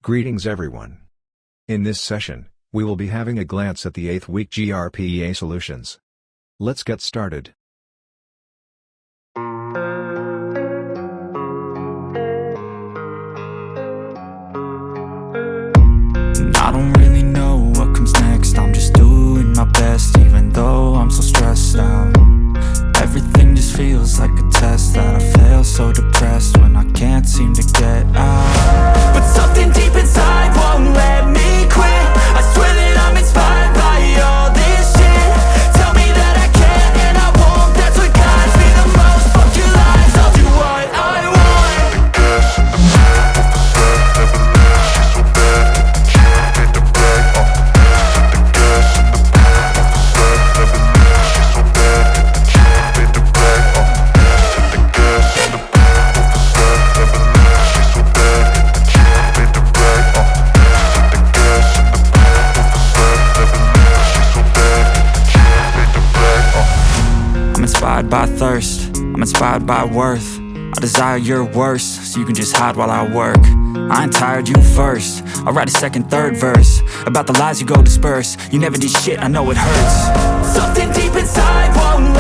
Greetings everyone. In this session, we will be having a glance at the 8th week GRPA solutions. Let's get started. I don't really know what comes next. I'm just doing my best, even though I'm so stressed out. Everything just feels like a test that I fail, so depressed when I can't seem to get out. But something deep inside won't let me quit. I swear that I'm inspired by all this shit. Tell me that I can and I won't. That's what guides me the most. Fuck your lies, I'll do what I want. I'm inspired by thirst, I'm inspired by worth. I desire your worst, so you can just hide while I work. I ain't tired, you first. I'll write a second, third verse about the lies you go disperse. You never did shit, I know it hurts. Something deep inside won't